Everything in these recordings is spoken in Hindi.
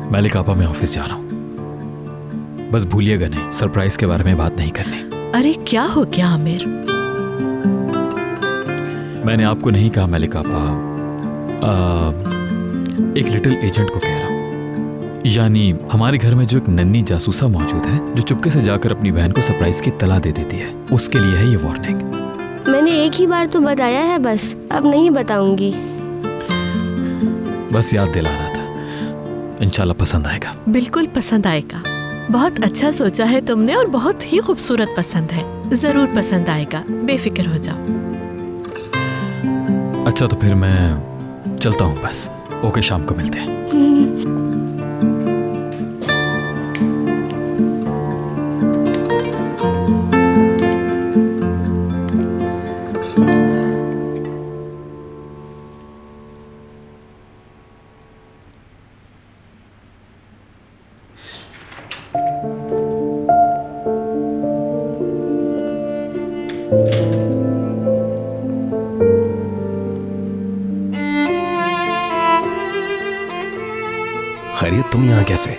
मालिक आपा, मैं ऑफिस जा रहा हूँ। बस भूलिएगा नहीं, सरप्राइज के बारे में बात नहीं करनी। अरे क्या हो गया आमिर? मैंने आपको नहीं कहा मालिक आपा, एक लिटिल एजेंट को कह रहा हूँ। यानी हमारे घर में जो एक नन्ही जासूसा मौजूद है जो चुपके से जाकर अपनी बहन को सरप्राइज की तला दे देती है, उसके लिए है ये वार्निंग। मैंने एक ही बार तो बताया है, बस अब नहीं बताऊंगी। बस याद दिला रहा था, इंशाल्लाह पसंद आएगा। बिल्कुल पसंद आएगा। बहुत अच्छा सोचा है तुमने और बहुत ही खूबसूरत पसंद है। जरूर पसंद आएगा, बेफिक्र हो जाओ। अच्छा तो फिर मैं चलता हूँ बस। ओके, शाम को मिलते हैं। खैरियत, तुम यहाँ कैसे?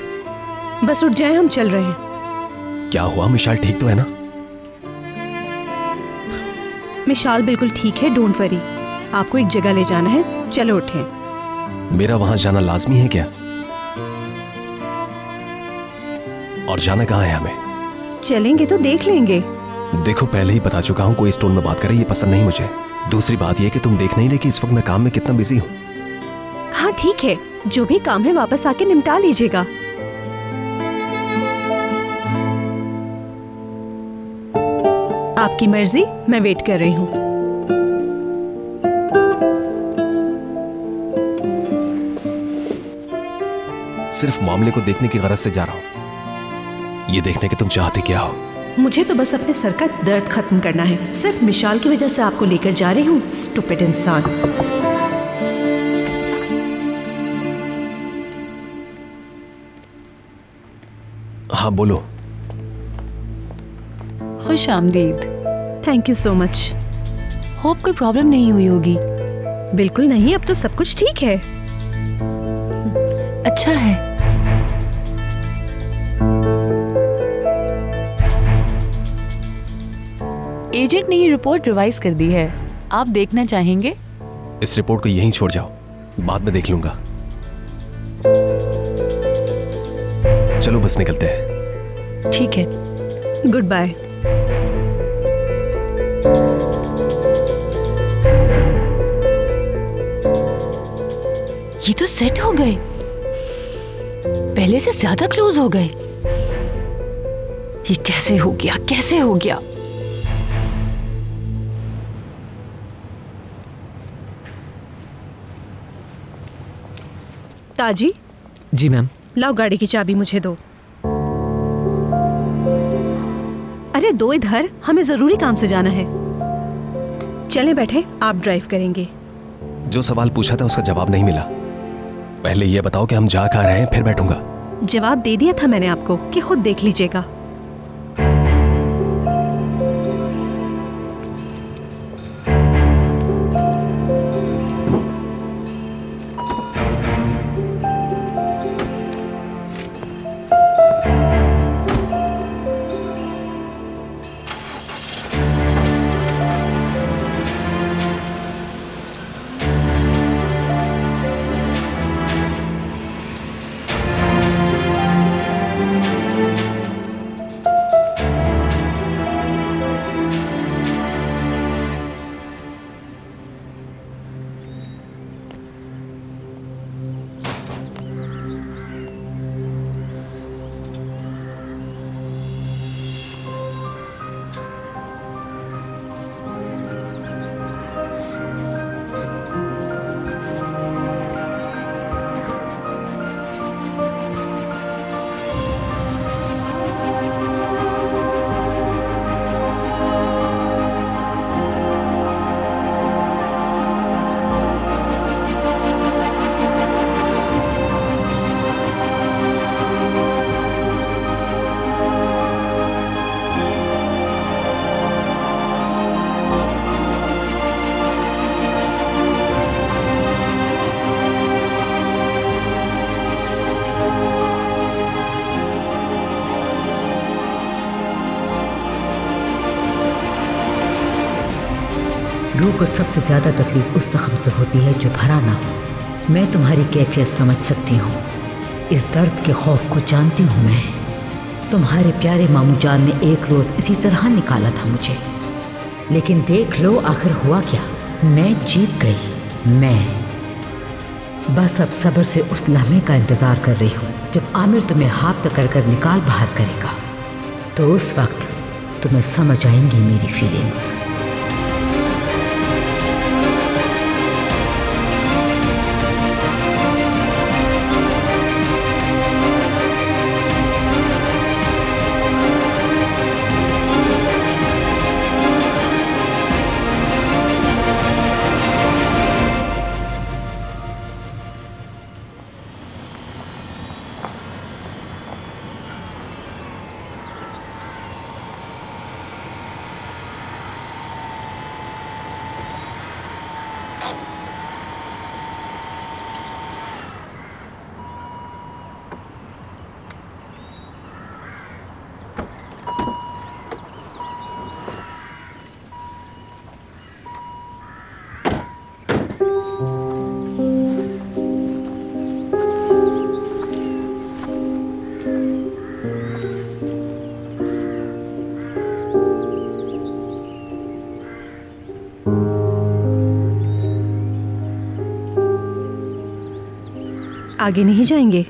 बस उठ जाए, हम चल रहे हैं। क्या हुआ? मिशाल ठीक तो है ना? मिशाल बिल्कुल ठीक है, डोंट वरी। आपको एक जगह ले जाना है, चलो उठें। मेरा वहां जाना लाजमी है क्या? और जाना कहाँ है हमें? चलेंगे तो देख लेंगे। देखो, पहले ही बता चुका हूँ, कोई इस टोन में बात करे ये पसंद नहीं मुझे। दूसरी बात ये कि तुम देख नहीं रहे कि इस वक्त मैं काम में कितना बिजी हूँ। हाँ ठीक है, जो भी काम है वापस आके निपटा लीजिएगा। आपकी मर्जी, मैं वेट कर रही हूँ। सिर्फ मामले को देखने की गरज से जा रहा हूँ, ये देखने के तुम चाहते क्या हो। मुझे तो बस अपने सर का दर्द खत्म करना है। सिर्फ मिशाल की वजह से आपको लेकर जा रही हूँ, स्टूपिड इंसान। हाँ बोलो। खुश आमदीद। Thank you so much. Hope कोई प्रॉब्लम नहीं हुई होगी। बिल्कुल नहीं, अब तो सब कुछ ठीक है। अच्छा है। एजेंट ने ये रिपोर्ट रिवाइज कर दी है, आप देखना चाहेंगे? इस रिपोर्ट को यहीं छोड़ जाओ, बाद में देख लूंगा। चलो बस निकलते हैं। ठीक है, गुड बाय। ये तो सेट हो गए, पहले से ज्यादा क्लोज हो गए। ये कैसे हो गया, कैसे हो गया? ताजी। जी मैम। लाओ गाड़ी की चाबी मुझे दो। अरे दो इधर, हमें जरूरी काम से जाना है। चलें बैठे, आप ड्राइव करेंगे। जो सवाल पूछा था उसका जवाब नहीं मिला। पहले ये बताओ कि हम जा कहाँ रहे हैं, फिर बैठूंगा। जवाब दे दिया था मैंने आपको कि खुद देख लीजिएगा। रूह को सबसे ज़्यादा तकलीफ उस जख्म से होती है जो भरा ना हो। मैं तुम्हारी कैफियत समझ सकती हूँ, इस दर्द के खौफ को जानती हूँ मैं। तुम्हारे प्यारे मामू जान ने एक रोज़ इसी तरह निकाला था मुझे, लेकिन देख लो आखिर हुआ क्या, मैं जीत गई। मैं बस अब सब्र से उस लम्हे का इंतज़ार कर रही हूँ जब आमिर तुम्हें हाथ पकड़कर निकाल बाहर करेगा, तो उस वक्त तुम्हें समझ आएंगी मेरी फीलिंग्स। आगे नहीं जाएंगे?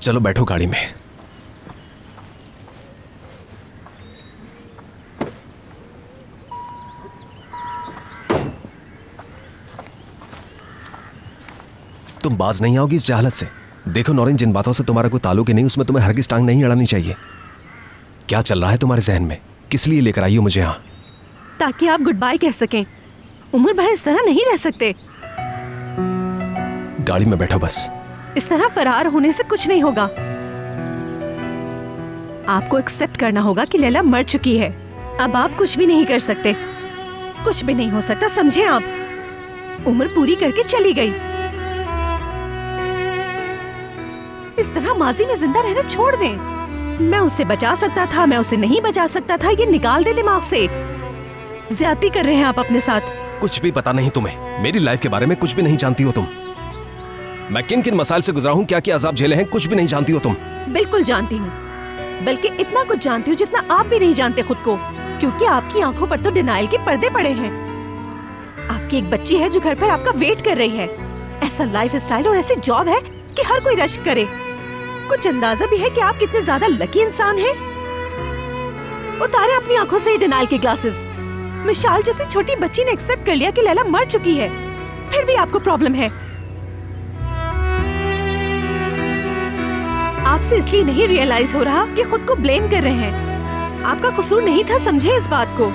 चलो बैठो गाड़ी में। तुम बाज नहीं आओगी इस जहालत से। देखो नौरीन, जिन बातों से तुम्हारा कोई ताल्लुक ही नहीं, उसमें तुम्हें हरगिज़ टांग नहीं अड़ानी चाहिए। क्या चल रहा है तुम्हारे जहन में? किस लिए लेकर आई हो मुझे यहाँ? ताकि आप गुड बाय कह सकें। उम्र भर इस तरह नहीं रह सकते। गाड़ी में बैठो बस। इस तरह फरार होने से कुछ नहीं होगा। आपको एक्सेप्ट करना होगा कि लैला मर चुकी है। अब आप कुछ भी नहीं कर सकते, कुछ भी नहीं हो सकता, समझे आप? उम्र पूरी करके चली गई। इस तरह माजी में जिंदा रहना छोड़ दें। मैं उसे बचा सकता था, मैं उसे नहीं बचा सकता था, ये निकाल दे दिमाग से। ज्यादती कर रहे हैं आप अपने साथ। कुछ भी पता नहीं तुम्हें, मेरी लाइफ के बारे में कुछ भी नहीं जानती हो तुम। मैं किन किन मसाइल से गुजरा हूँ, क्या क्या अजाब झेले हैं, कुछ भी नहीं जानती हो तुम। बिल्कुल जानती हूँ, बल्कि इतना कुछ जानती हूँ जितना आप भी नहीं जानते खुद को, क्योंकि आपकी आंखों पर तो डिनाइल के पर्दे पड़े हैं। आपकी एक बच्ची है जो घर पर आपका वेट कर रही है। ऐसा लाइफ स्टाइल और ऐसी जॉब है कि हर कोई रश करे। कुछ अंदाजा भी है कि आप कितने ज्यादा लकी इंसान हैं। उतारे अपनी आंखों से डिनाइल के ग्लासेस। मिशाल जैसी छोटी बच्ची ने एक्सेप्ट कर लिया कि लैला मर चुकी है, फिर भी आपको प्रॉब्लम है। आपसे इसलिए नहीं रियलाइज हो रहा कि खुद को ब्लेम कर रहे हैं। आपका कसूर नहीं था, समझे इस बात को।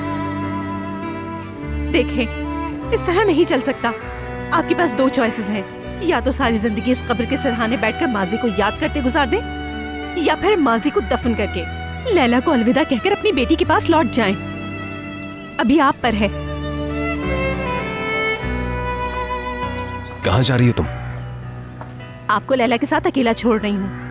देखें, इस तरह नहीं चल सकता। आपके पास दो चॉइसेस हैं, या तो सारी जिंदगी इस कब्र के सिरहाने बैठकर माजी को याद करते गुजार दें, या फिर माजी को दफन करके लैला को अलविदा कहकर अपनी बेटी के पास लौट जाएं। अभी आप पर है। कहाँ जा रही हो तुम? आपको लैला के साथ अकेला छोड़ रही हूँ।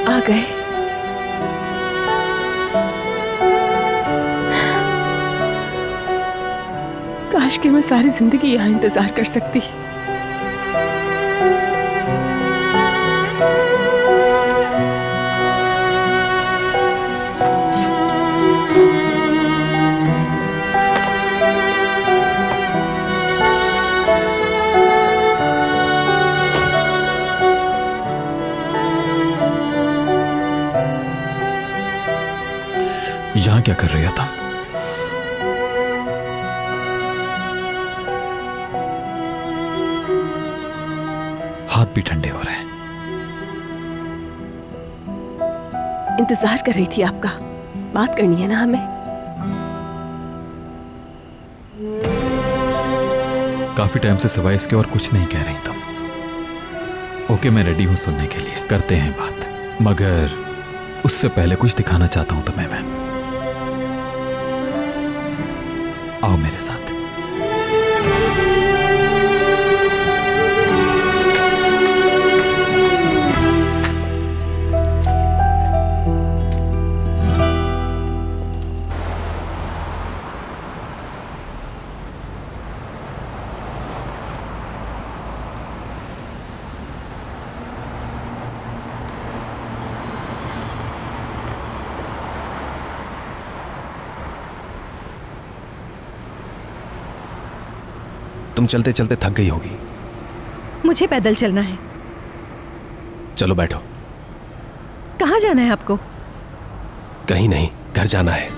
आ गए। काश कि मैं सारी जिंदगी यहाँ इंतजार कर सकती। यहाँ क्या कर रही हो तुम? हाथ भी ठंडे हो रहे हैं। इंतजार कर रही थी आपका। बात करनी है ना हमें। काफी टाइम से सिवाय इसके और कुछ नहीं कह रही तुम। ओके, मैं रेडी हूं सुनने के लिए। करते हैं बात, मगर उससे पहले कुछ दिखाना चाहता हूं तुम्हें मैं। आओ मेरे साथ। तुम चलते चलते थक गई होगी। मुझे पैदल चलना है। चलो बैठो। कहाँ जाना है आपको? कहीं नहीं, घर जाना है।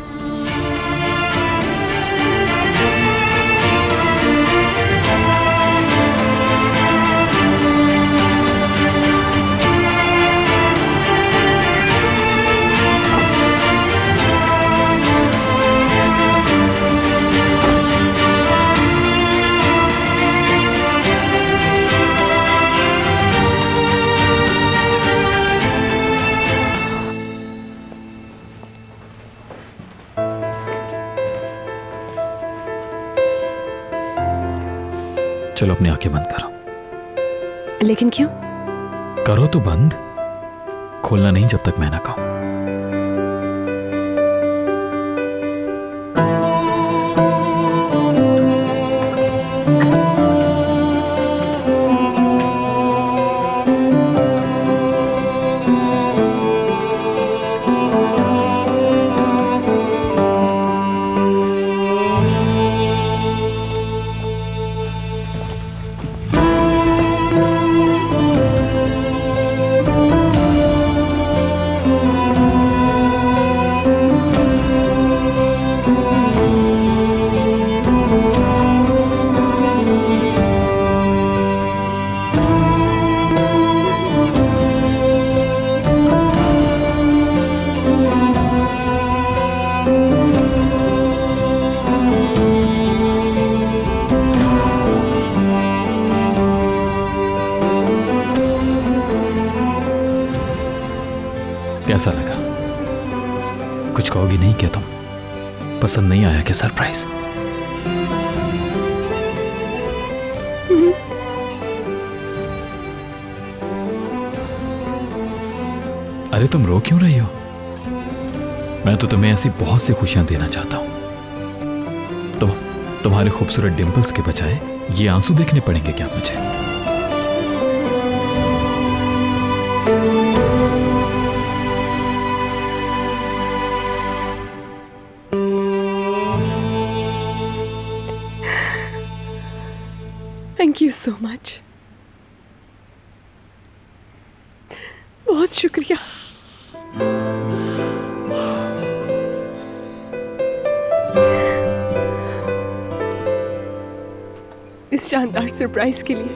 चलो अपनी आंखें बंद करो। लेकिन क्यों? करो तो बंद, खोलना नहीं जब तक मैं ना कहूं। कैसा लगा? कुछ कहोगी नहीं क्या तुम? पसंद नहीं आया क्या सरप्राइज? अरे तुम रो क्यों रही हो? मैं तो तुम्हें ऐसी बहुत सी खुशियां देना चाहता हूं। तुम्हारे खूबसूरत डिंपल्स के बजाय ये आंसू देखने पड़ेंगे क्या मुझे? Thank you so much. बहुत शुक्रिया। इस शानदार सरप्राइज के लिए।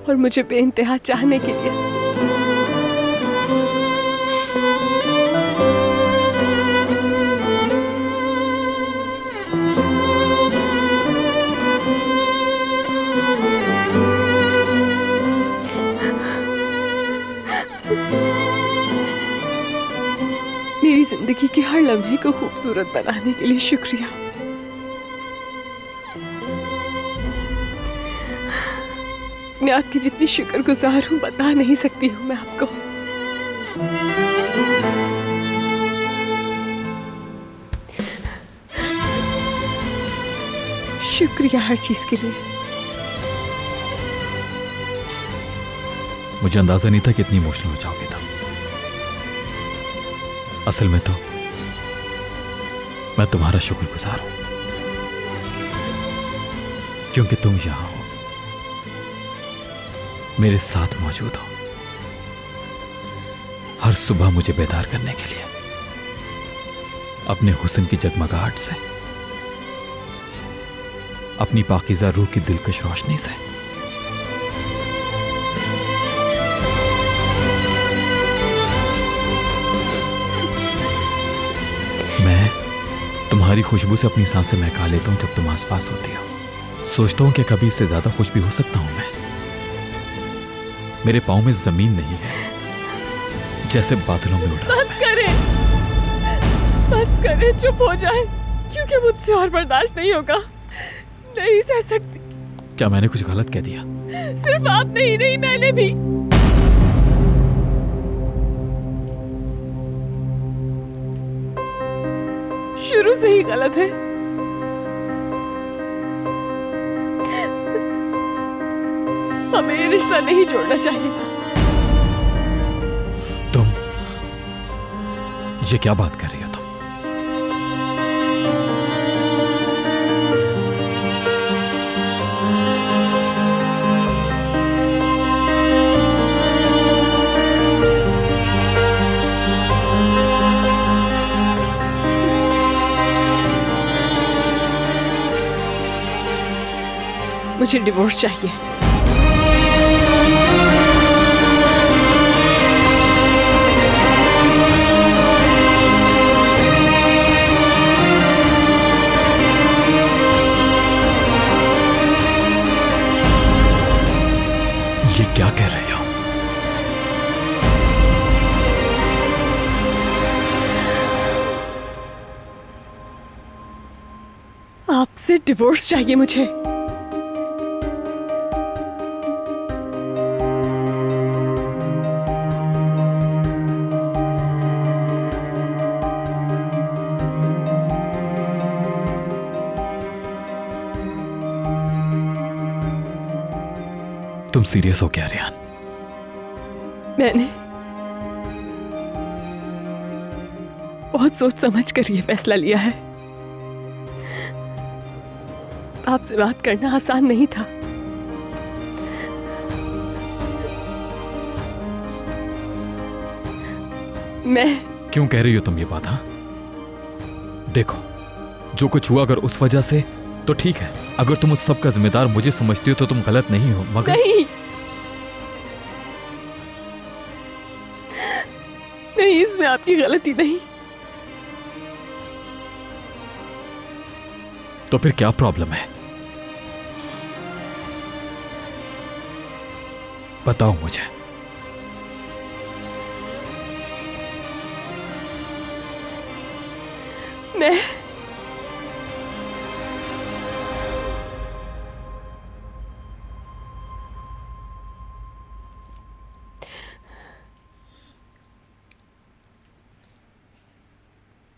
और मुझे बेइंतहा चाहने के लिए। मेरी जिंदगी के हर लम्हे को खूबसूरत बनाने के लिए शुक्रिया। मैं आपकी जितनी शुक्रगुजार हूँ बता नहीं सकती हूँ मैं आपको। शुक्रिया हर चीज के लिए। मुझे अंदाजा नहीं था कि इतनी इमोशनल हो जाओगे तुम। असल में तो मैं तुम्हारा शुक्रगुजार हूं क्योंकि तुम यहां हो, मेरे साथ मौजूद हो, हर सुबह मुझे बेदार करने के लिए अपने हुस्न की जगमगाहट से, अपनी पाकीज़ा रूह की दिलकश रोशनी से। मैं तुम्हारी खुशबू से अपनी सांसें महका लेता हूं जब तुम आसपास होती हो। सोचता हूं कि कभी इससे ज्यादा खुश भी हो सकता हूं मैं। मेरे पाँव में जमीन नहीं है, जैसे बादलों में उड़ा। बस करे, चुप हो जाए, क्योंकि मुझसे और बर्दाश्त नहीं होगा। नहीं सह सकती। क्या मैंने कुछ गलत कह दिया? सिर्फ आपने ही नहीं, मैंने भी। शुरू से ही गलत है। हमें ये रिश्ता नहीं जोड़ना चाहिए था। तुम ये क्या बात कर रही हो तुम? मुझे डिवोर्स चाहिए। ये क्या कह रहे हो? आपसे डिवोर्स चाहिए मुझे। तुम सीरियस हो क्या रियान? मैंने बहुत सोच समझ कर ये फैसला लिया है। आपसे बात करना आसान नहीं था। मैं क्यों कह रही हो तुम ये बात? हाँ, देखो, जो कुछ हुआ अगर उस वजह से तो ठीक है। अगर तुम उस सब का जिम्मेदार मुझे समझती हो तो तुम गलत नहीं हो, मगर नहीं, इसमें आपकी गलती नहीं। तो फिर क्या प्रॉब्लम है? बताओ मुझे।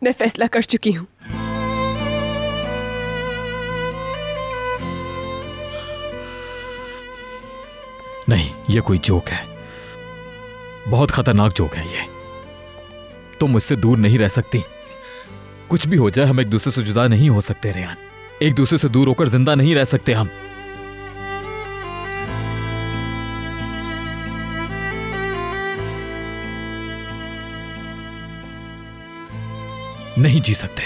मैं फैसला कर चुकी हूं। नहीं, ये कोई जोक है, बहुत खतरनाक जोक है ये। तुम मुझसे दूर नहीं रह सकती। कुछ भी हो जाए, हम एक दूसरे से जुदा नहीं हो सकते रेहान। एक दूसरे से दूर होकर जिंदा नहीं रह सकते हम। नहीं जी सकते।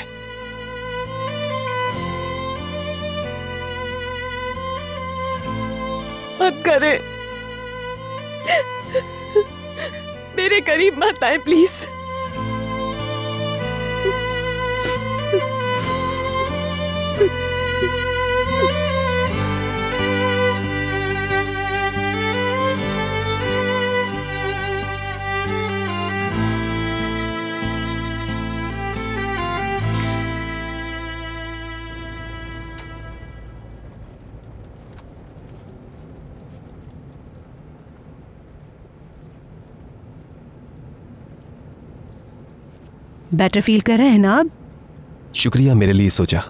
मत करे, मेरे करीब मत आए प्लीज। बेटर फील कर रहे हैं ना अब? शुक्रिया मेरे लिए सोचा,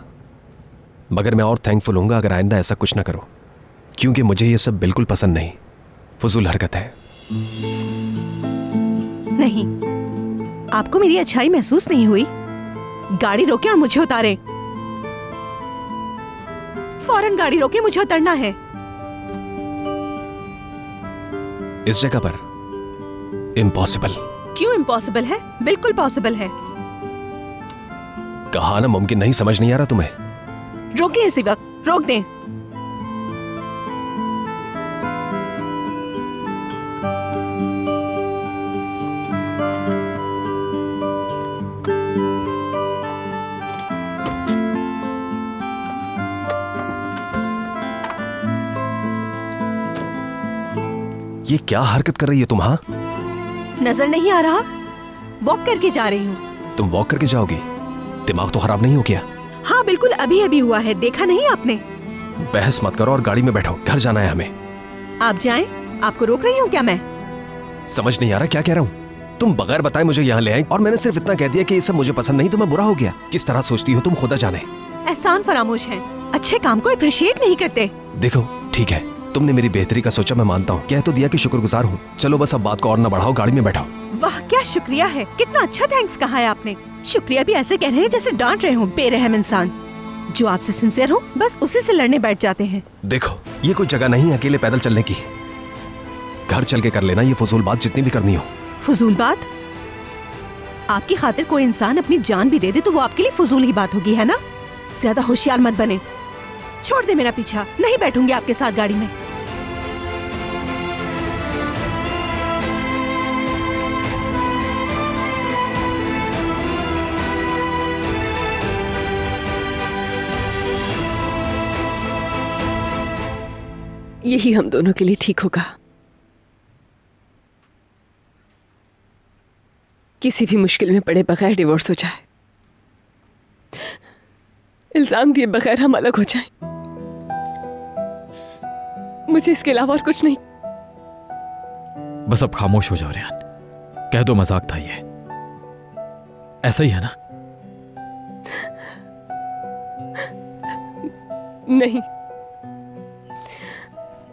मगर मैं और थैंकफुल होऊंगा अगर आइंदा ऐसा कुछ ना करो, क्योंकि मुझे ये सब बिल्कुल पसंद नहीं। फजूल हरकत है। नहीं, आपको मेरी अच्छाई महसूस नहीं हुई? गाड़ी रोके और मुझे उतारे। फौरन गाड़ी रोके, मुझे उतरना है। इस जगह पर इम्पॉसिबल। क्यों इम्पॉसिबल है? बिल्कुल पॉसिबल है। कहा ना मुमकिन नहीं, समझ नहीं आ रहा तुम्हें? रोके इसी वक्त, रोक दें। ये क्या हरकत कर रही है तुम? हाँ, नजर नहीं आ रहा? वॉक करके जा रही हूँ। तुम वॉक करके जाओगी? दिमाग तो खराब नहीं हो गया? हाँ बिल्कुल, अभी अभी हुआ है, देखा नहीं आपने? बहस मत करो और गाड़ी में बैठो, घर जाना है हमें। आप जाएं, आपको रोक रही हूँ क्या मैं? समझ नहीं आ रहा क्या कह रहा हूँ? तुम बगैर बताए मुझे यहाँ ले आई और मैंने सिर्फ इतना कह दिया कि ये सब मुझे पसंद नहीं तो मैं बुरा हो गया। किस तरह सोचती हो तुम, खुदा जाने। एहसान फरामोश हैं, अच्छे काम को अप्रिशिएट नहीं करते। देखो ठीक है, तुमने मेरी बेहतरी का सोचा, मैं मानता हूँ, कह तो दिया कि शुक्रगुजार हूँ। चलो बस अब बात को और न बढ़ाओ, गाड़ी में बैठाओ। वाह क्या शुक्रिया है, कितना अच्छा थैंक्स कहा है आपने। शुक्रिया भी ऐसे कह रहे हैं जैसे डांट रहे हो, बेरहम इंसान। जो आपसे सिंसियर हो बस उसी से लड़ने बैठ जाते हैं। देखो ये कोई जगह नहीं अकेले पैदल चलने की, घर चल के कर लेना ये फजूल बात जितनी भी करनी हो। फजूल बात? आपकी खातिर कोई इंसान अपनी जान भी दे दे तो वो आपके लिए फजूल ही बात होगी, है ना? ज्यादा होशियार मत बने। छोड़ दे मेरा पीछा, नहीं बैठूंगी आपके साथ गाड़ी में। यही हम दोनों के लिए ठीक होगा। किसी भी मुश्किल में पड़े बगैर डिवोर्स हो जाए, इल्जाम दिए बगैर हम अलग हो जाएं। मुझे इसके अलावा और कुछ नहीं। बस अब खामोश हो जाओ रेहान, कह दो मजाक था ये, ऐसा ही है ना? नहीं,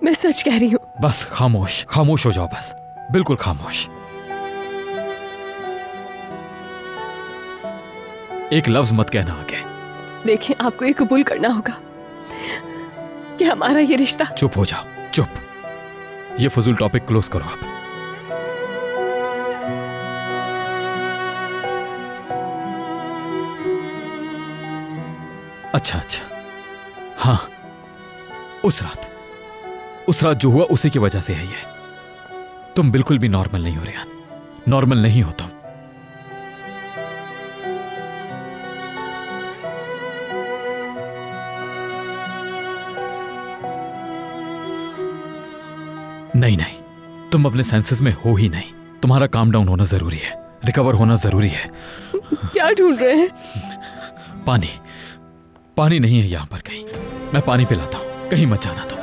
मैं सच कह रही हूं। बस खामोश, खामोश हो जाओ, बस बिल्कुल खामोश। एक लफ्ज मत कहना आगे। देखिए, आपको ये कबूल करना होगा कि हमारा ये रिश्ता। चुप हो जाओ, चुप। ये फजूल टॉपिक क्लोज करो आप। अच्छा अच्छा, हाँ, उस रात जो हुआ उसी की वजह से है ये। तुम बिल्कुल भी नॉर्मल नहीं हो रेहान, नॉर्मल नहीं हो तुम। नहीं नहीं, तुम अपने सेंसेस में हो ही नहीं। तुम्हारा काम डाउन होना जरूरी है, रिकवर होना जरूरी है। क्या ढूंढ रहे हैं? पानी, पानी नहीं है यहां पर कहीं। मैं पानी पिलाता हूं, कहीं मत जाना तुम।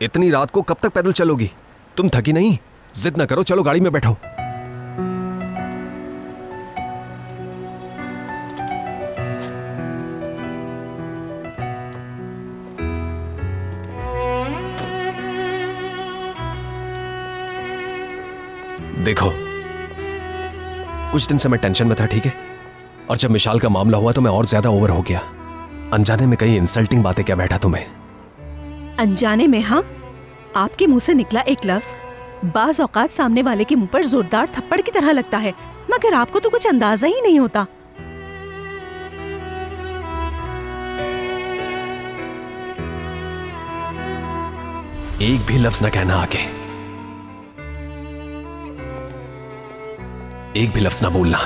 इतनी रात को कब तक पैदल चलोगी? तुम थकी नहीं? जिद न करो, चलो गाड़ी में बैठो। देखो, कुछ दिन से मैं टेंशन में था, ठीक है? और जब मिशाल का मामला हुआ तो मैं और ज्यादा ओवर हो गया। अनजाने में कई इंसल्टिंग बातें क्या बैठा तुम्हें। अनजाने में? हाँ, आपके मुंह से निकला एक लफ्ज बाज औकात सामने वाले के मुंह पर जोरदार थप्पड़ की तरह लगता है, मगर आपको तो कुछ अंदाजा ही नहीं होता। एक भी लफ्ज न कहना आगे, एक भी लफ्ज ना बोलना।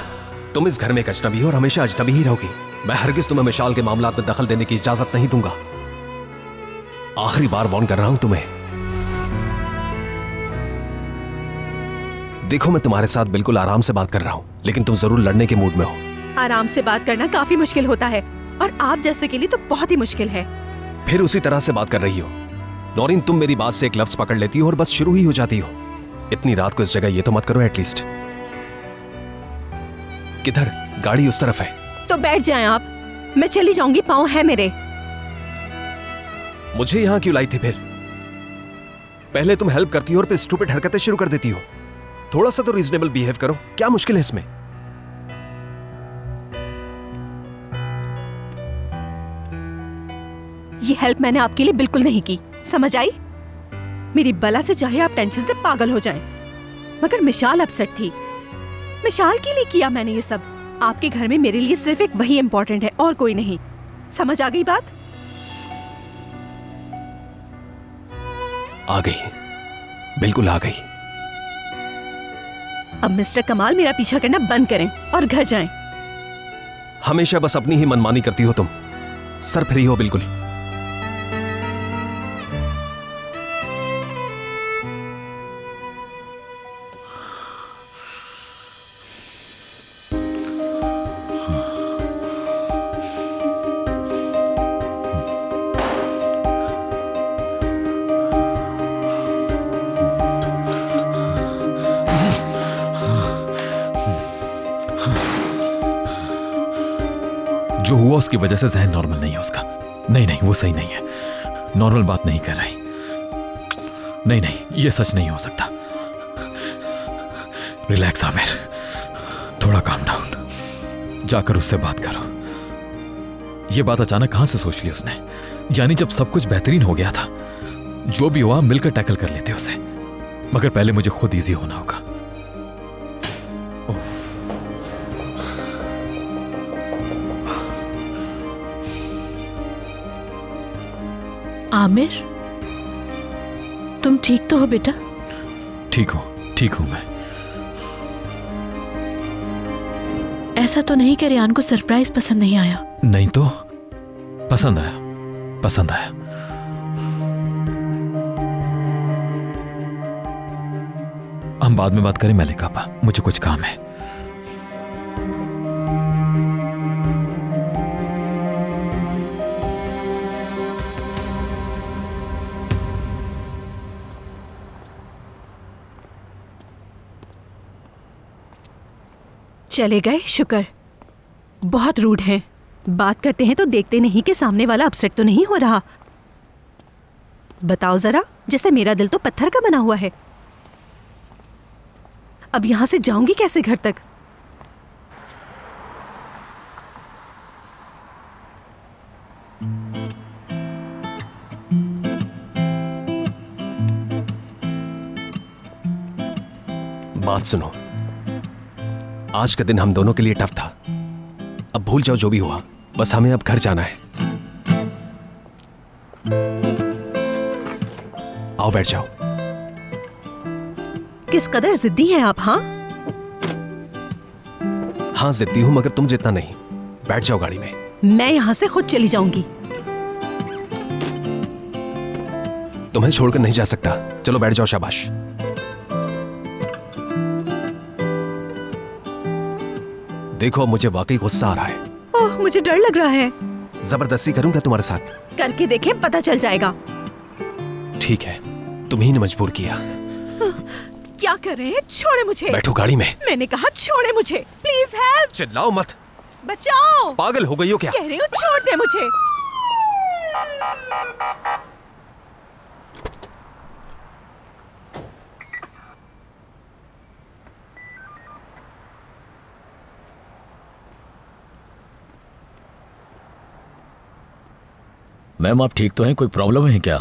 तुम इस घर में एक अजनबी हो और हमेशा अजनबी ही रहोगी। मैं हरगिज तुम्हें मिशाल के मामलात में दखल देने की इजाजत नहीं दूंगा। आखिरी बार वार्न कर रहा हूं तुम्हें। देखो, मैं तुम्हारे साथ बिल्कुल आराम से बात कर रहा हूं, लेकिन तुम जरूर लड़ने के मूड में हो। आराम से बात करना काफी मुश्किल होता है, और आप जैसे के लिए तो बहुत ही मुश्किल है। फिर उसी तरह से बात कर रही हो। नौरीन, तुम मेरी बात से एक लफ्ज पकड़ लेती हो और बस शुरू ही हो जाती हो। इतनी रात को इस जगह ये तो मत करो एटलीस्ट। किधर? गाड़ी उस तरफ है। तो बैठ जाएं आप, मैं चली जाऊंगी, पाँव है मेरे। मुझे यहां क्यों लाई थी फिर? पहले तुम हेल्प करती हो और फिर स्टूपिड हरकतें शुरू कर देती हो। थोड़ा सा तो रीजनेबल बिहेव करो, क्या मुश्किल है इसमें? ये हेल्प मैंने आपके लिए बिल्कुल नहीं की, समझ आई? मेरी बला से चाहे आप टेंशन से पागल हो जाएं, मगर मिशाल अपसेट थी। मिशाल के लिए किया मैंने ये सब। आपके घर में मेरे लिए सिर्फ एक वही इंपॉर्टेंट है और कोई नहीं। समझ आ गई बात? आ गई, बिल्कुल आ गई। अब मिस्टर कमाल मेरा पीछा करना बंद करें और घर जाएं। हमेशा बस अपनी ही मनमानी करती हो तुम। सर फ्री हो बिल्कुल। जो हुआ उसकी वजह से जहन नॉर्मल नहीं है उसका। नहीं नहीं, वो सही नहीं है। नॉर्मल बात नहीं कर रही। नहीं नहीं, ये सच नहीं हो सकता। रिलैक्स आमिर, थोड़ा काम डाउन। जाकर उससे बात करो। ये बात अचानक कहां से सोच ली उसने? यानी जब सब कुछ बेहतरीन हो गया था, जो भी हुआ मिलकर टैकल कर लेते उसे। मगर पहले मुझे खुद इजी होना होगा। आमिर, तुम ठीक तो हो बेटा? ठीक हूं मैं। ऐसा तो नहीं कि रियान को सरप्राइज पसंद नहीं आया? नहीं तो पसंद आया। हम बाद में बात करें मलिक आपा, मुझे कुछ काम है। चले गए, शुक्र। बहुत रूड हैं। बात करते हैं तो देखते नहीं कि सामने वाला अपसेट तो नहीं हो रहा। बताओ जरा, जैसे मेरा दिल तो पत्थर का बना हुआ है। अब यहां से जाऊंगी कैसे घर तक? बात सुनो, आज का दिन हम दोनों के लिए टफ था। अब भूल जाओ जो भी हुआ, बस हमें अब घर जाना है। आओ बैठ जाओ। किस कदर जिद्दी हैं आप। हाँ जिद्दी हूं, मगर तुम जितना नहीं। बैठ जाओ गाड़ी में। मैं यहां से खुद चली जाऊंगी। तुम्हें छोड़कर नहीं जा सकता। चलो बैठ जाओ, शाबाश। देखो, मुझे वाकई गुस्सा आ रहा है। ओह, मुझे डर लग रहा है। जबरदस्ती करूं क्या तुम्हारे साथ? करके देखें, पता चल जाएगा। ठीक है, तुम्ही ने मजबूर किया। क्या कर रहे हैं? छोड़े मुझे। बैठो गाड़ी में। मैंने कहा छोड़े मुझे। Please help. चिल्लाओ मत। बचाओ। पागल हो गई हो क्या? कह रही हूँ छोड़ दे मुझे। मैम आप ठीक तो हैं? कोई प्रॉब्लम है क्या?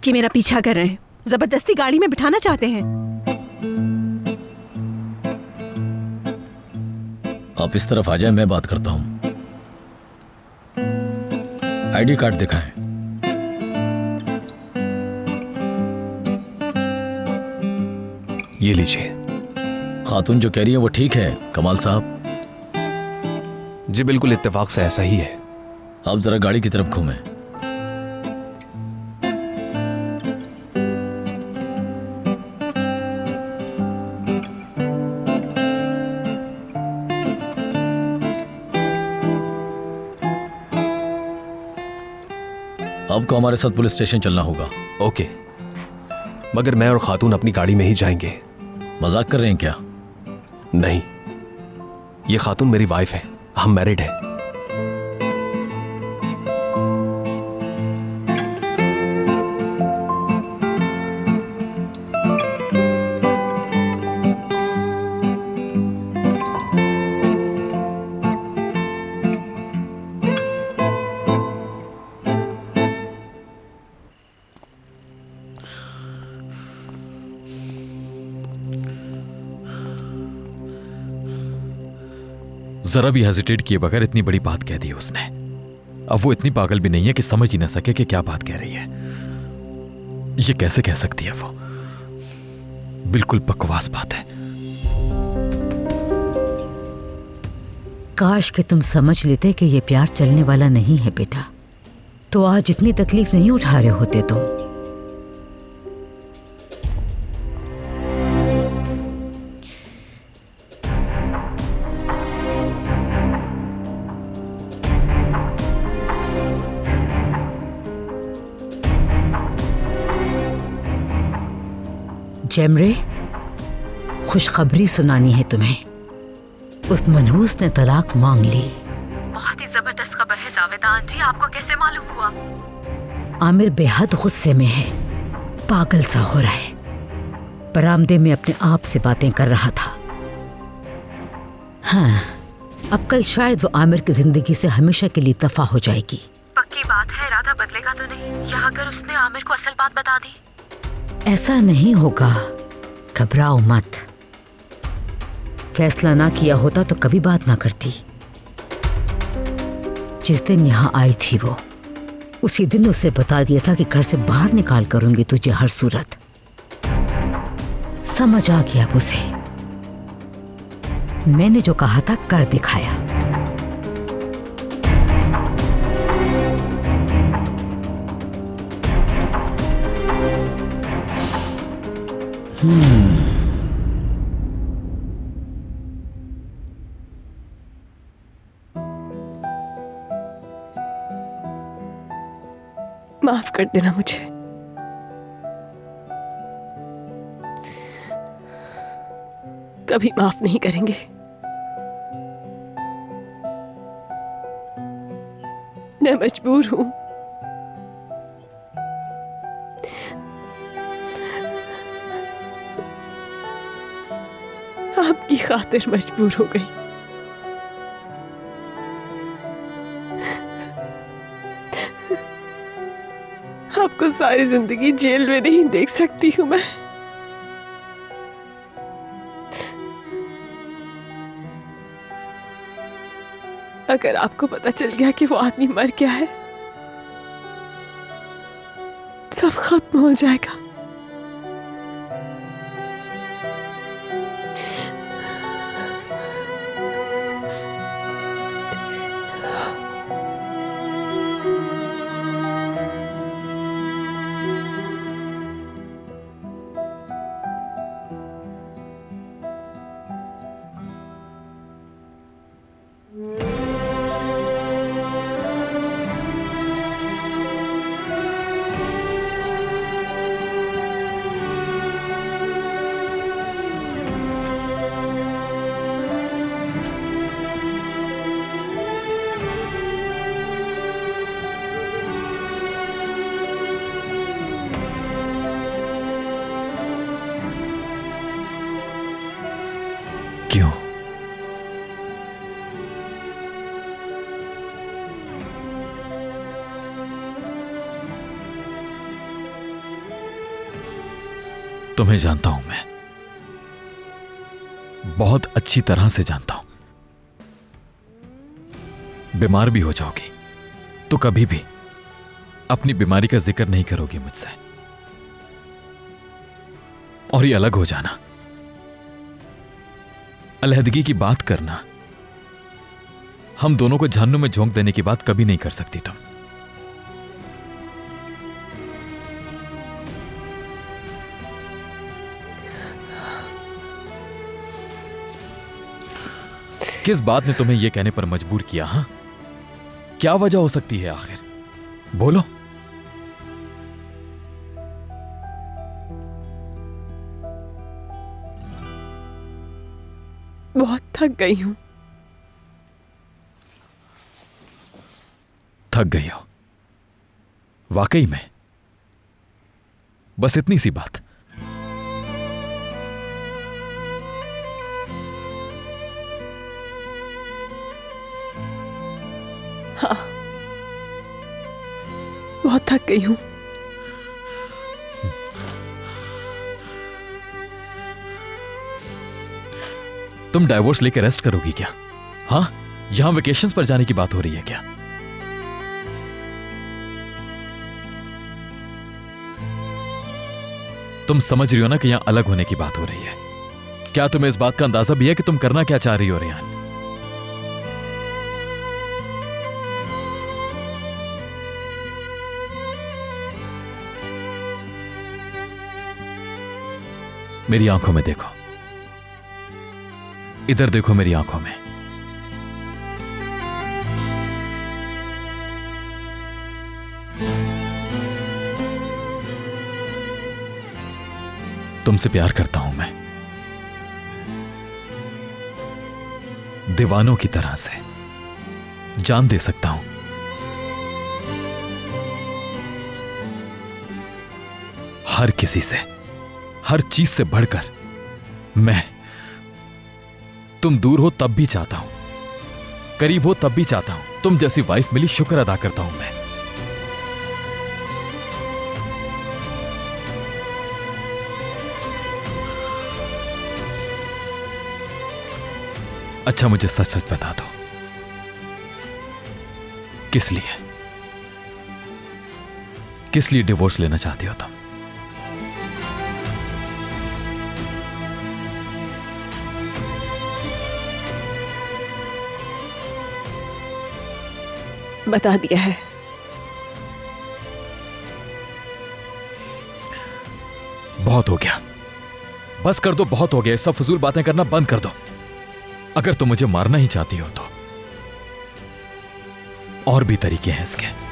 कि मेरा पीछा कर रहे हैं, जबरदस्ती गाड़ी में बिठाना चाहते हैं। आप इस तरफ आ जाएं, मैं बात करता हूं। आईडी कार्ड दिखाएं। ये लीजिए। खातून जो कह रही है वो ठीक है कमाल साहब? जी बिल्कुल इत्तेफाक से ऐसा ही है। आप जरा गाड़ी की तरफ घूमें। आपको हमारे साथ पुलिस स्टेशन चलना होगा। ओके, मगर मैं और खातून अपनी गाड़ी में ही जाएंगे। मजाक कर रहे हैं क्या? नहीं, ये खातून मेरी वाइफ है, हम मैरिड हैं। जरा भी हेजिटेट किए बगैर इतनी बड़ी बात कह दी उसने। अब वो इतनी पागल भी नहीं है कि समझ ही ना सके कि क्या बात कह रही है। ये कैसे कह सकती है वो? बिल्कुल बकवास बात है। काश कि तुम समझ लेते कि ये प्यार चलने वाला नहीं है बेटा, तो आज इतनी तकलीफ नहीं उठा रहे होते तुम। जेमरे, खुशखबरी सुनानी है तुम्हें। उस मनहूस ने तलाक मांग ली। बहुत ही जबरदस्त खबर है जावेदा आंटी, आपको कैसे मालूम हुआ? आमिर बेहद गुस्से में है, पागल सा हो रहा है। बरामदे में अपने आप से बातें कर रहा था। हाँ, अब कल शायद वो आमिर की जिंदगी से हमेशा के लिए दफा हो जाएगी। पक्की बात है, इरादा बदलेगा तो नहीं? या अगर उसने आमिर को असल बात बता दी? ऐसा नहीं होगा, घबराओ मत। फैसला ना किया होता तो कभी बात ना करती। जिस दिन यहाँ आई थी वो, उसी दिन उसे बता दिया था कि घर से बाहर निकाल करूंगी तुझे हर सूरत। समझ आ गया उसे। मैंने जो कहा था कर दिखाया। माफ कर देना मुझे। कभी माफ नहीं करेंगे। मैं मजबूर हूं। आपकी खातिर मजबूर हो गई। आपको सारी जिंदगी जेल में नहीं देख सकती हूं मैं। अगर आपको पता चल गया कि वो आदमी मर गया है, सब खत्म हो जाएगा। क्यों? तुम्हें जानता हूं मैं, बहुत अच्छी तरह से जानता हूं। बीमार भी हो जाओगी तो कभी भी अपनी बीमारी का जिक्र नहीं करोगी मुझसे, और ये अलग हो जाना, अलहदगी की बात करना, हम दोनों को जहन्नुम में झोंक देने की बात कभी नहीं कर सकती तुम। किस बात ने तुम्हें यह कहने पर मजबूर किया? हां, क्या वजह हो सकती है आखिर? बोलो। बहुत थक गई हूं। थक गई हो? वाकई में? बस इतनी सी बात? हाँ, बहुत थक गई हूं। तुम डाइवोर्स लेकर रेस्ट करोगी क्या? हाँ, यहां वेकेशंस पर जाने की बात हो रही है क्या? तुम समझ रही हो ना कि यहां अलग होने की बात हो रही है? क्या तुम्हें इस बात का अंदाजा भी है कि तुम करना क्या चाह रही हो रेहान? मेरी आंखों में देखो, इधर देखो मेरी आंखों में। तुमसे प्यार करता हूं मैं, दीवानों की तरह से जान दे सकता हूं। हर किसी से, हर चीज से बढ़कर मैं तुम दूर हो तब भी चाहता हूं, करीब हो तब भी चाहता हूं। तुम जैसी वाइफ मिली, शुक्र अदा करता हूं मैं। अच्छा, मुझे सच सच बता दो, किस लिए डिवोर्स लेना चाहती हो तुम? बता दिया है। बहुत हो गया, बस कर दो, बहुत हो गया। सब फजूल बातें करना बंद कर दो। अगर तुम मुझे मारना ही चाहती हो तो और भी तरीके हैं इसके।